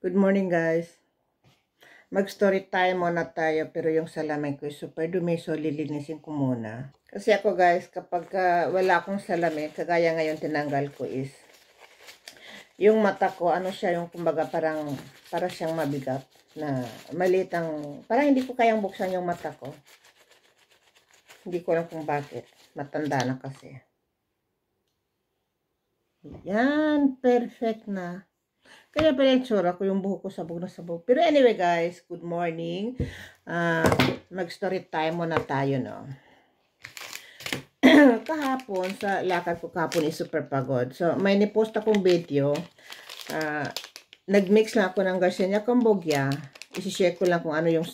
Good morning, guys. Mag-story time muna tayo, pero yung salamin ko is super dumi, so lilinisin ko muna. Kasi ako, guys, kapag wala akong salamin, kagaya ngayon tinanggal ko is, yung mata ko, ano siya, yung kumbaga para siyang mabigat, na maliit ang, parang hindi ko kayang buksan yung mata ko. Hindi ko alam kung bakit. Matanda na kasi. Yan, perfect na. Kaya pala yung tsura ko, yung buhok ko sabog na sabog. Pero anyway guys, good morning. Mag-story time muna tayo, no? Kahapon, sa lakad ko kahapon is super pagod. So, may nipost akong video. Nag-mix lang ako ng Garcinia Cambogia. Isi-share ko lang kung ano yung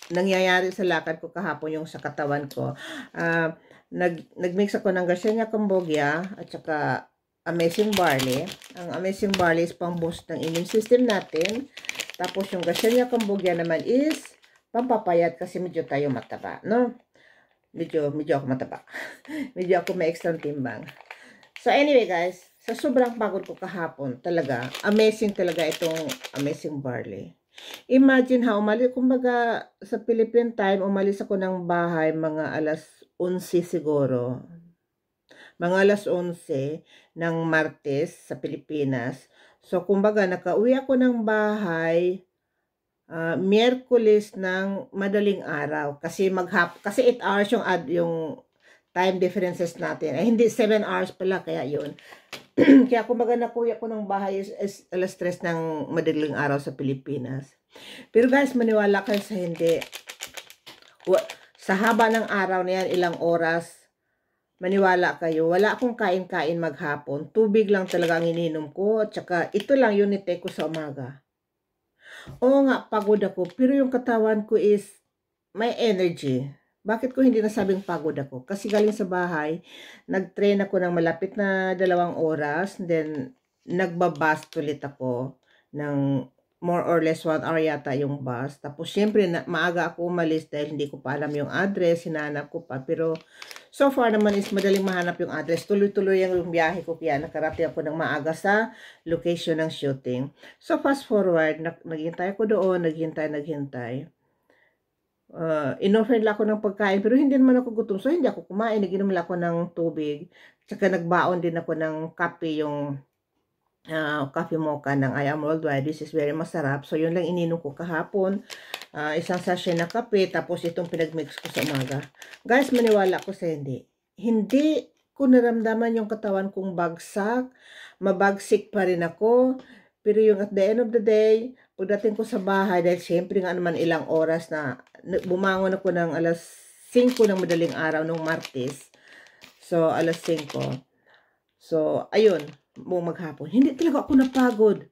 nangyayari sa lakad ko kahapon, yung sa katawan ko. Nag-mix ako ng Garcinia Cambogia at saka Amazing Barley. Ang Amazing Barley is pang boost ng immune system natin. Tapos yung Garcinia Cambogia naman is pampapayat kasi medyo tayo mataba, no? Medyo ako mataba. Medyo ako may extra timbang. So anyway guys, sa sobrang pagod ko kahapon, talaga, amazing talaga itong Amazing Barley. Imagine ha, kumbaga sa Philippine time, umalis ako ng bahay mga alas 11 siguro. Mga alas 11 ng Martes sa Pilipinas. So, kumbaga, nakauwi ako ng bahay Miyerkules ng madaling araw. Kasi 8 hours yung time differences natin. Ay, hindi, 7 hours pala, kaya yun. Kaya kumbaga nakuya ko ng bahay is alas 3 ng madaling araw sa Pilipinas. Pero guys, maniwala kayo sa hindi. Sa haba ng araw na yan, ilang oras, maniwala kayo, wala akong kain-kain maghapon. Tubig lang talaga ang ininom ko. At saka, ito lang yung nitake ko sa umaga. Oo nga, pagod ako. Pero yung katawan ko is may energy. Bakit ko hindi nasabing pagod ako? Kasi galing sa bahay, nag-train ako ng malapit na 2 oras. Then, nagbabas ulit ako ng more or less 1 hour yata yung bus. Tapos, syempre, maaga ako umalis dahil hindi ko pa alam yung address. Hinanap ko pa. Pero, so far naman is madaling mahanap yung address. Tuloy-tuloy yung biyahe ko. Kaya nakarating ako ng maaga sa location ng shooting. So, fast forward, naghintay ako doon. Naghintay. In-offer lang ako ng pagkain. Pero hindi naman ako gutom. So, hindi ako kumain. Naginom lang ako ng tubig. Tsaka nagbaon din ako ng kape, yung coffee mocha ng I Am Worldwide. This is very masarap. So, yun lang ininom ko kahapon. Isang sachet na kape. Tapos, itong pinagmix ko sa umaga. Guys, maniwala ko sa hindi. Hindi ko naramdaman yung katawan kong bagsak. Mabagsik pa rin ako. Pero yung at the end of the day, pagdating ko sa bahay, dahil syempre nga naman ilang oras na bumangon ako ng alas 5 ng madaling araw nung Martes. So, alas 5. So, ayun, buong maghapon. Hindi talaga ako napagod.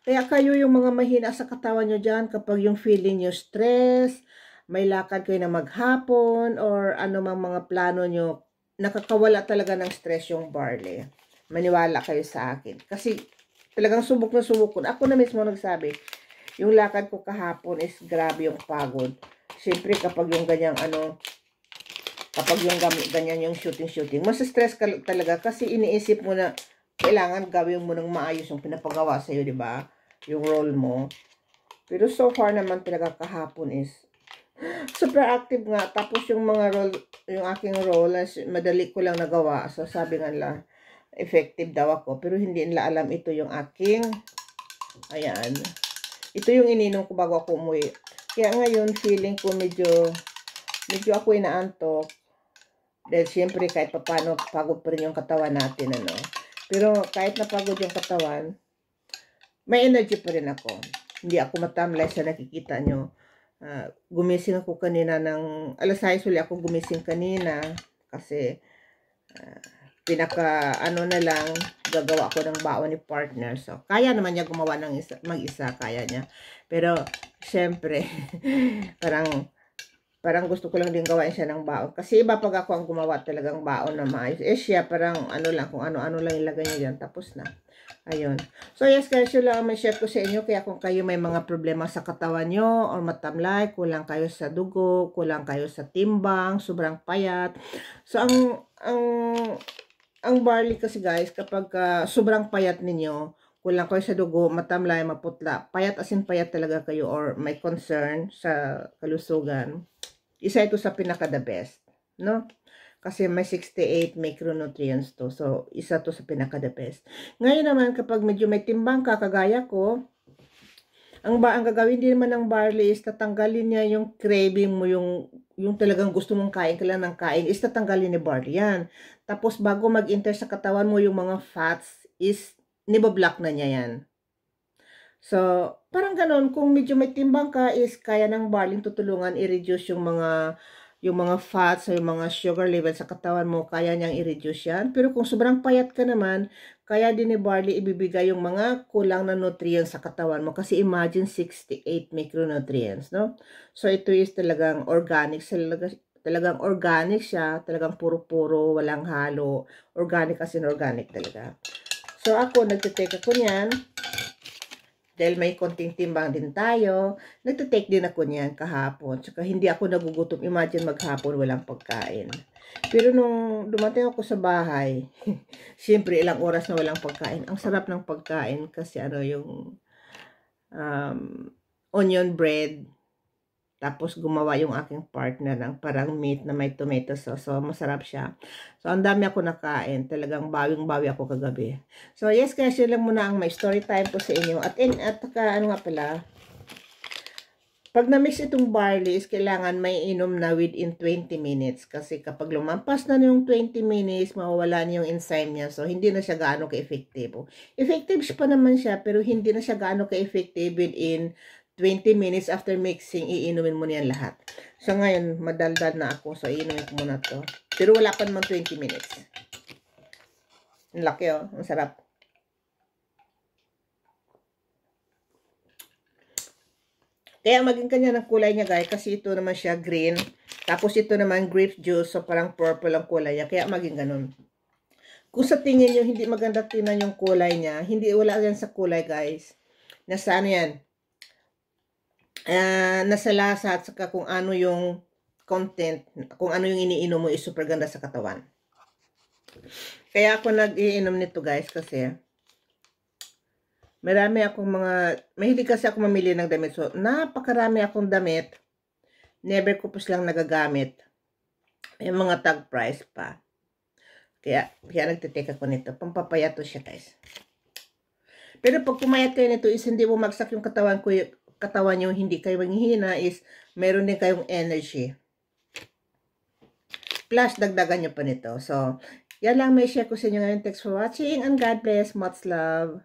Kaya kayo yung mga mahina sa katawan nyo dyan, kapag yung feeling nyo stress, may lakad kayo na maghapon, or ano mang mga plano nyo, nakakawala talaga ng stress yung barley. Maniwala kayo sa akin. Kasi talagang subok na subok ko. Ako na mismo nagsabi, yung lakad ko kahapon is grabe yung pagod. Siyempre kapag yung ganyang kapag yung ganyan yung shooting, mas stress ka talaga kasi iniisip mo na kailangan gawin mo ng maayos yung pinapagawa sa'yo, di ba? Yung role mo. Pero so far naman talaga kahapon is super active nga. Tapos yung mga role, yung aking role, madali ko lang nagawa. So sabi nga lang, effective daw ako. Pero hindi nila alam ito yung aking, ayan. Ito yung ininom ko bago ako umuwi. Kaya ngayon, feeling ko medyo ako inaantok. Dahil siyempre kahit paano pagod pa rin yung katawan natin, ano. Pero kahit napagod yung katawan, may energy pa rin ako. Hindi ako matamlay sa nakikita nyo. Gumising ako kanina ng alas 6 ulit ako gumising kanina kasi na lang, gagawa ako ng baon ni partner. So, kaya naman niya gumawa ng mag-isa, kaya niya. Pero, syempre, parang gusto ko lang din gawain siya ng baon. Kasi iba pag ako ang gumawa talagang baon na maayos. Siya parang kung ano-ano lang ilagay niya dyan. Tapos na. Ayun. So yes guys, yun lang ang share ko sa inyo. Kaya kung kayo may mga problema sa katawan nyo or matamlay, kulang kayo sa dugo, kulang kayo sa timbang, sobrang payat. So ang barley kasi guys, kapag sobrang payat ninyo, kulang kayo sa dugo, matamlay, maputla, payat as in payat talaga kayo or may concern sa kalusugan, isa ito sa pinaka-the best, no? Kasi may 68 micronutrients to. So, isa to sa pinaka-the best. Ngayon naman, kapag medyo may timbang ka, kagaya ko, ang gagawin din naman ng barley is tatanggalin niya yung craving mo, yung talagang gusto mong kain ka lang ng kain, is tatanggalin ni barley yan. Tapos, bago mag-enter sa katawan mo yung mga fats, is nibablock na niya yan. So, parang ganun, kung medyo may timbang ka, is kaya ng barley tutulungan i-reduce yung mga fats o yung mga sugar level sa katawan mo, kaya niyang i-reduce yan. Pero kung sobrang payat ka naman, kaya din ni barley ibibigay yung mga kulang na nutrients sa katawan mo. Kasi imagine 68 micronutrients, no? So, ito is talagang organic. Talagang organic siya. Talagang puro-puro, walang halo. Organic as in organic talaga. So, ako, nagtitake ako niyan. Dahil may konting timbang din tayo, nagtitake din ako niyan kahapon. Tsaka hindi ako nagugutom. Imagine maghapon walang pagkain. Pero nung dumating ako sa bahay, siyempre ilang oras na walang pagkain. Ang sarap ng pagkain kasi yung onion bread. Tapos gumawa yung aking partner ng parang meat na may tomato sauce. So masarap siya. So ang dami ako nakain. Talagang bawing-bawi ako kagabi. So yes guys, yun lang muna ang may story time ko sa inyo. At ano nga pala, pag na-mix itong barley is kailangan may inom na within 20 minutes. Kasi kapag lumampas na yung 20 minutes, mawawala na yung enzyme niya. So hindi na siya gaano ka-effective. Effective pa naman siya, pero hindi na siya gaano ka-effective within 20 minutes after mixing, iinumin mo niyan lahat. So, ngayon, madaldal na ako. So, iinumin ko muna to. Pero wala pa naman 20 minutes. Ang laki, oh. Ang sarap. Kaya maging kanya ng kulay niya, guys. Kasi ito naman siya green. Tapos, ito naman grape juice. So, parang purple ang kulay niya. Kaya maging ganun. Kung sa tingin nyo, hindi maganda tingnan yung kulay niya. Hindi, wala yan sa kulay, guys. Nasa ano yan? Nasa lasa at saka kung ano yung content, kung ano yung iniinom mo is super ganda sa katawan. Kaya ako nag-iinom nito guys kasi mahilig kasi ako mamili ng damit. So, napakarami akong damit. Never ko po silang nagagamit. May mga tag price pa. Kaya nagtitake ako nito. Pampapayat to siya guys. Pero pag pumayat kayo nito is hindi bumagsak yung katawan nyo, hindi kayo manghihina, is meron din kayong energy. Plus, dagdagan nyo pa nito. So, yan lang may share ko sa inyo ngayon. Thanks for watching and God bless. Much love.